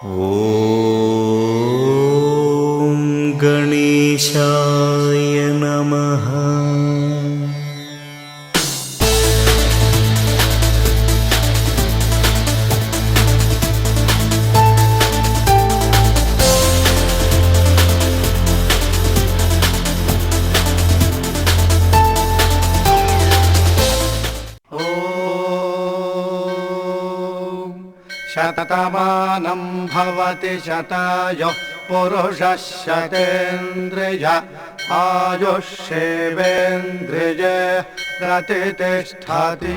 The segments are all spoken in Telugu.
ఓం గణేశాయ నమః. శతమానం భవతి శతాయుః పురుషः శతేంద్రియ ఆయుష్యేవేంద్రియే ప్రతిష్ఠతి.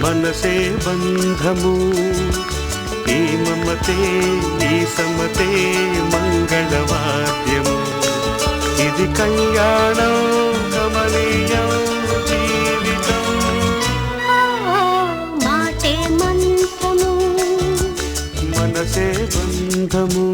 మనసే బంధము ఈ మమతే ఈ సమతే మంగళవాద్యము. ఇది కళ్యాణం కమనీయం జీవితం. మాటే మంత్రము మనసే బంధము.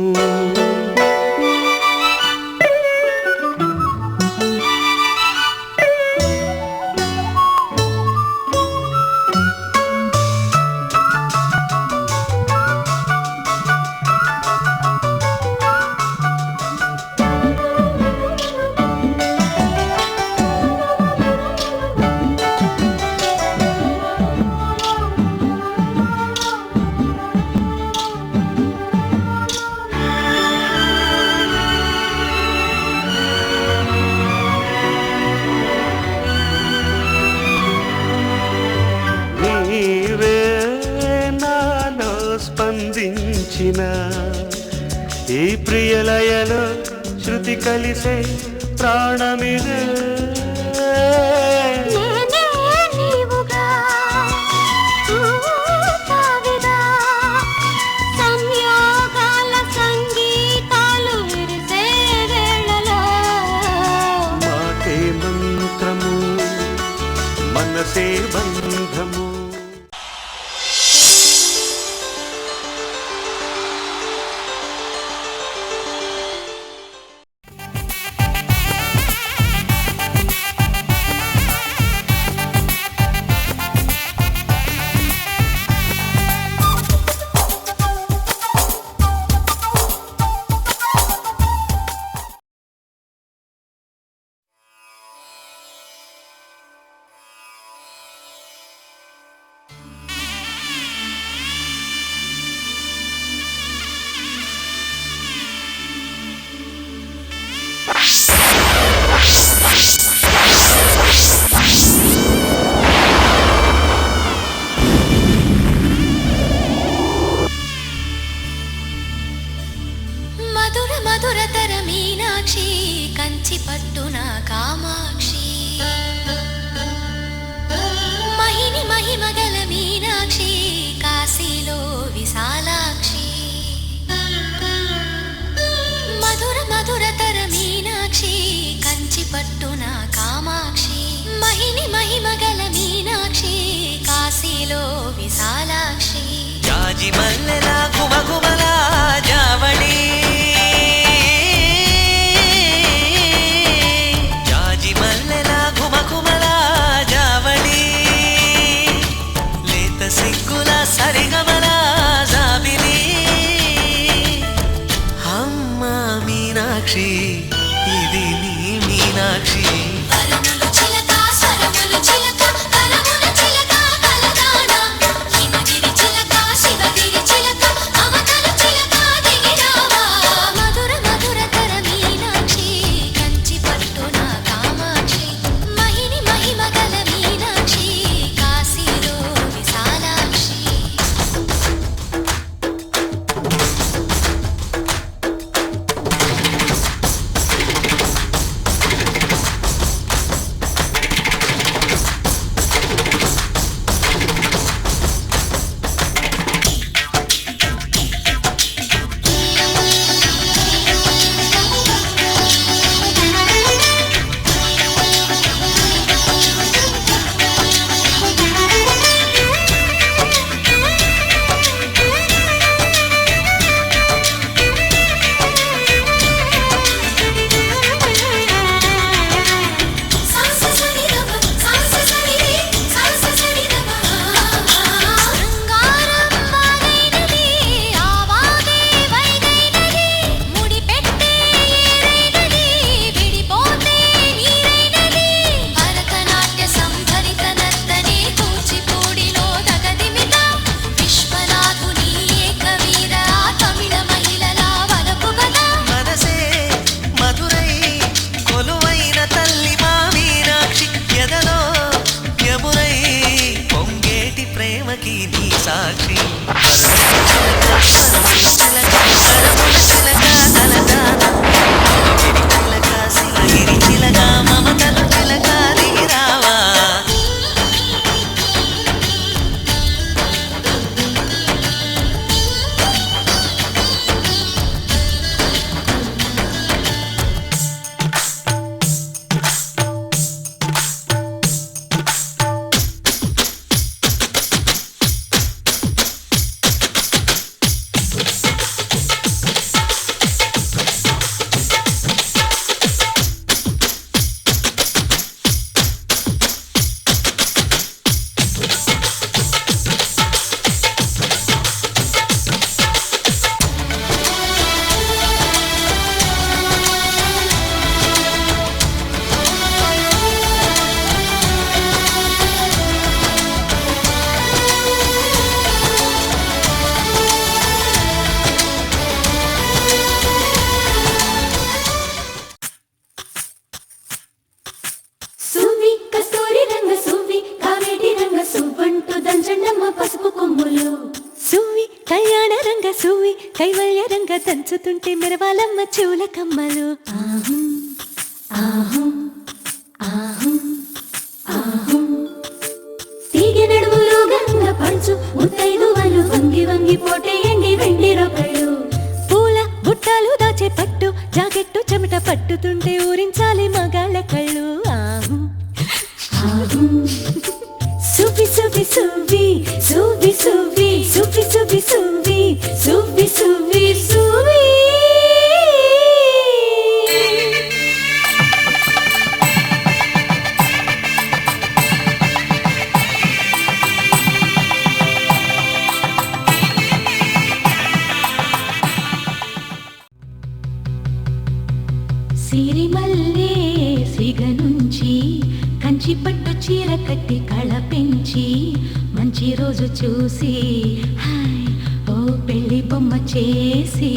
స్పందించిన ఈ ప్రియలయలో శృతి కలిసే ప్రాణమిదే. మాటే మంత్రము మనసే బంధము. మధురతర మీనాక్షి కంచి పట్టున కామాక్షి మహిని మహిమగల మీనాక్షి కాశీలో విశాలాక్షి. మధురతర మీనాక్షి కంచి పట్టున కామాక్షి మహిని మహిమగల మీనాక్షి కాశీలో విశాలాక్షి. జాజి మల్లెల గుమగుమల జావళి సరిగమల జాబిలి అమ్మ మీనాక్షి ఇది నీ మీనాక్షి. ప్రేమకి నీ సాక్షి చిలక తలదాన చిలక శిలగిరి చిలక మమతలు చిలక దిగిరావా కైవల్య రంగ దంచుతుంటే మెరవాలమ్మ చెవుల కమ్మలు తీగె నడుములు గంగ పంచు ముత్తైదువలు వంగి వంగి పోటేయండి వెండి రొకళ్ళు పూల బుట్టాలు దాచే పట్టు జాకెట్టు చెమట పట్టుతుంటే ఊరించాలి మగాళ్ళ కళ్ళు సువి సువి సువి సువి సువి సువి సువి సువి సువి సువి సువి సిరిమల్లే సిగ నుంచి కంచి పట్టు చీర కట్టి కళ పెంచి మంచి రోజు చూసి హాయ్ ఓ పెళ్లి బొమ్మ చేసి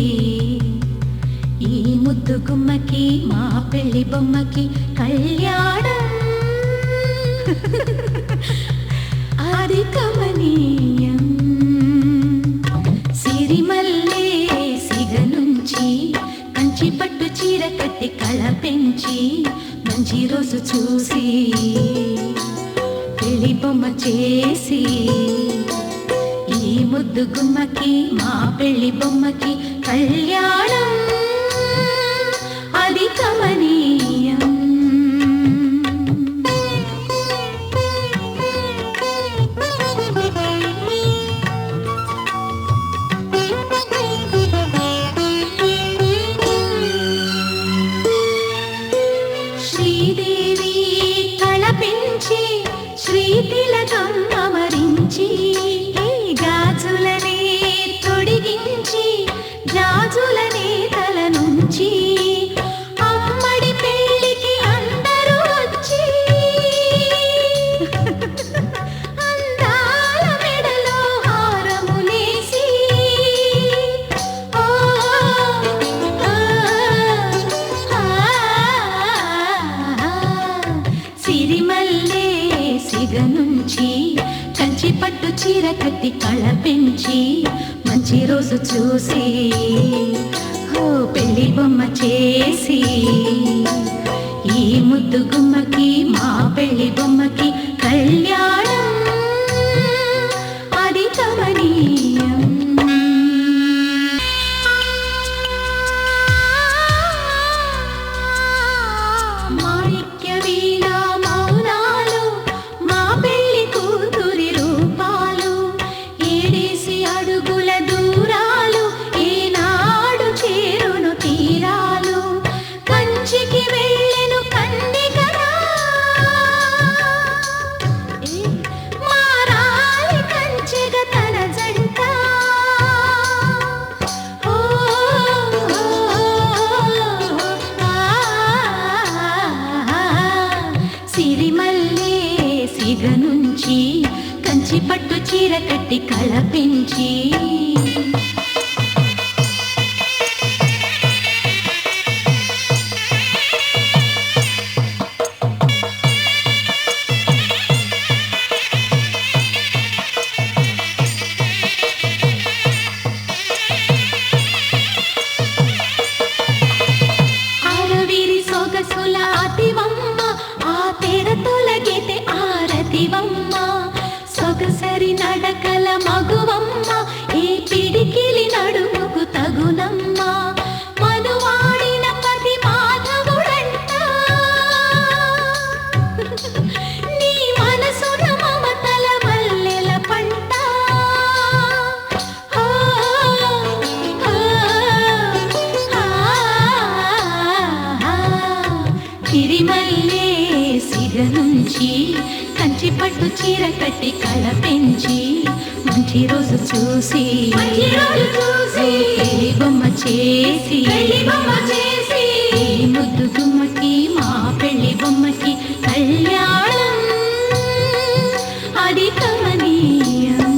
ఈ ముద్దు గుమ్మకి మా పెళ్లి బొమ్మకి కళ్యాణం అది కమనీయం సిరిమల్లే సిగ నుంచి కంచి పట్టు చీర కట్టి కళ పెంచి మంచి రోజు చూసి పెళ్లి బొమ్మ చేసి ఈ ముద్దు గుమ్మకి మా పెళ్లి బొమ్మకి కళ్యాణం అది కమనీయం శ్రీదేవి కళపించి శ్రీతిలకం అమరించి గాజులనే తొడిగించి గాజులనే తల నుంచి అమ్మడి పెళ్ళికి అందరూ వచ్చి అందాల మెడలో హారములేసి సిరిమల్లే సిగ నుంచి కంచి పట్టు చీర కట్టి కళ పెంచి మంచి రోజు చూసి ఓ పెళ్లి బొమ్మ చేసి ఈ ముద్దు గుమ్మకి మా పెళ్లి బొమ్మకి కళ్యాణం అది కమనీయం మాణిక్య వీణ మౌనాలు మా పెళ్లి కూతురి రూపాలు ఏడేసి అడుగుల దూరాలు ఈనాడు చేరును తీరాలు కంచికి వెళ్ళెను కంది కదా మారాలి కంచెగ తన జంట సిరిమల్లే సిగ నుంచి కంచి పట్టు చీర కట్టి కళ పెంచి పట్టు చీర కట్టి కళ పెంచి మంచి రోజు చూసి పెళ్లి బొమ్మ చేసి ఈ ముద్దు గుమ్మకి మా పెళ్లి బొమ్మకి కళ్యాణం అది కమనీయం.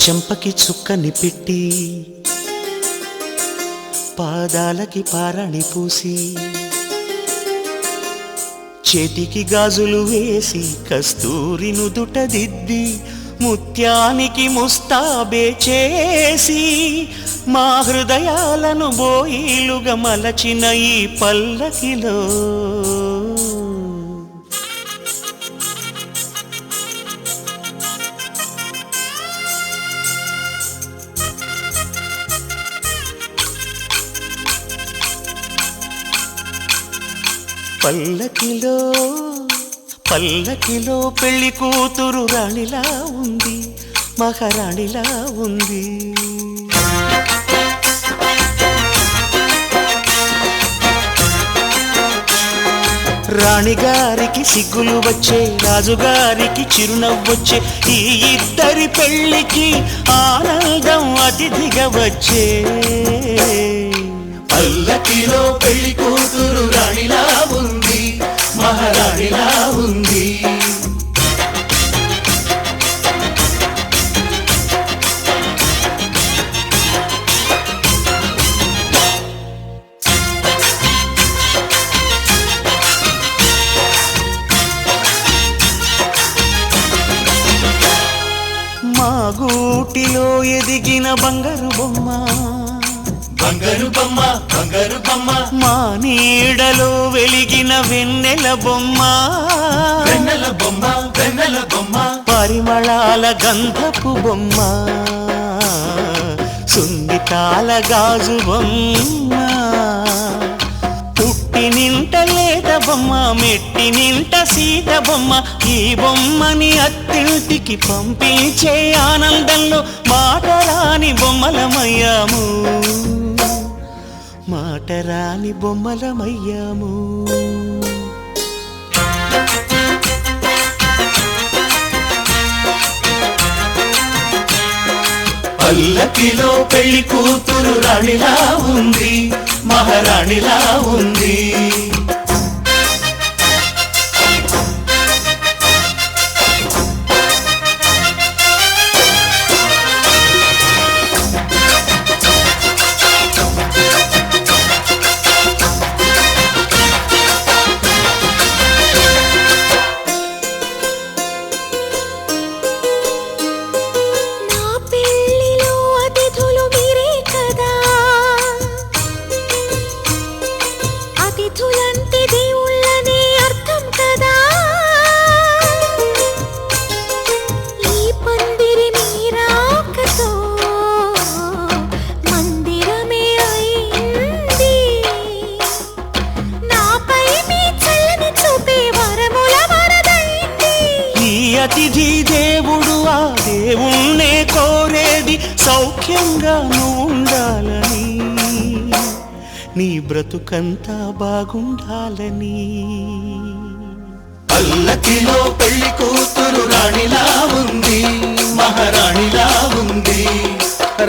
చెంపకి చుక్కని పెట్టి పాదాలకి పారాణి పూసి చేతికి గాజులు వేసి కస్తూరి నుదుట దిద్ది ముత్యానికి ముస్తాబే చేసి మా హృదయాలను బోయిలుగా మలచిన ఈ పల్లకిలో పల్లకిలో పల్లకిలో పెళ్లి కూతురు రాణిలా ఉంది, మహారాణిలా ఉంది. రాణిగారికి సిగ్గులు వచ్చే, రాజుగారికి చిరునవ్వొచ్చే, ఈ ఇద్దరి పెళ్లికి ఆనందం అతిథిగా వచ్చే. పల్లకిలో పెళ్లి కూతురు రాణిలా ఉంది, మహారాణిలా ఉంది. మా గూటిలో ఎదిగిన బంగారు బొమ్మ, బంగారు బొమ్మ, బంగారు బొమ్మ. మా నీడలో వెలిగిన వెన్నెల బొమ్మ, వెన్నెల బొమ్మ, వెన్నెల బొమ్మ. పరిమళాల గంధపు బొమ్మ, సున్నితాల గాజు బొమ్మ. పుట్టి నింట లేత బొమ్మ, మెట్టి నింట సీత బొమ్మ. ఈ బొమ్మని అత్తింటికి పంపించే ఆనందంలో మాటరాని బొమ్మలమయ్యాము, మాటరాని బొమ్మలమయ్యాము. పల్లకిలో పెళ్లి కూతురు రాణిలా ఉంది, మహారాణిలా ఉంది. అతిథి దేవుడు ఆ దేవుణ్ణే కోరేది సౌఖ్యంగా నువ్వు ఉండాలని, నీ బ్రతుకంతా బాగుండాలని. పల్లకిలో పెళ్లి కూతురు రాణిలా ఉంది, మహారాణిలా ఉంది.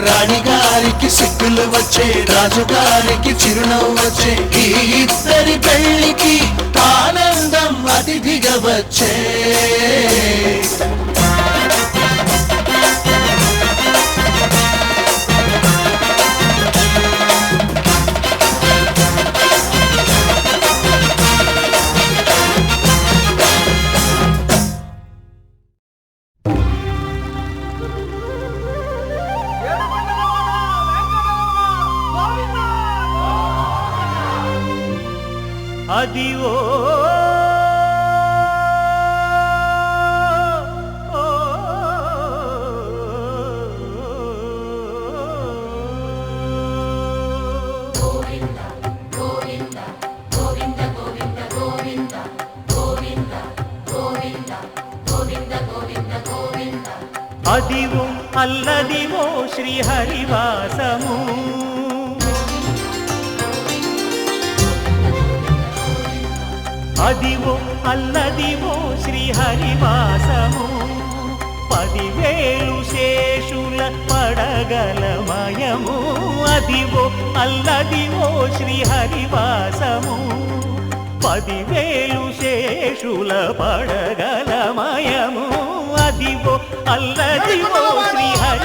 రాణిగారికి సిగ్గులు వచ్చే, రాజుగారికి చిరునవ్వు వచ్చే, ఈ ఇద్దరి పెళ్లికి ఆనందం అతిథిగా వచ్చే. అదివో అదివో అల్లదివో శ్రీహరివాసము, అదివో అల్లదివో శ్రీహరివాసము. 10,000 శేషుల పడగలమయము, అదివో అల్లదివో శ్రీహరివాసము. 10,000 శేషుల పడగలమయము, అదివో అల్లదివో శ్రీహరి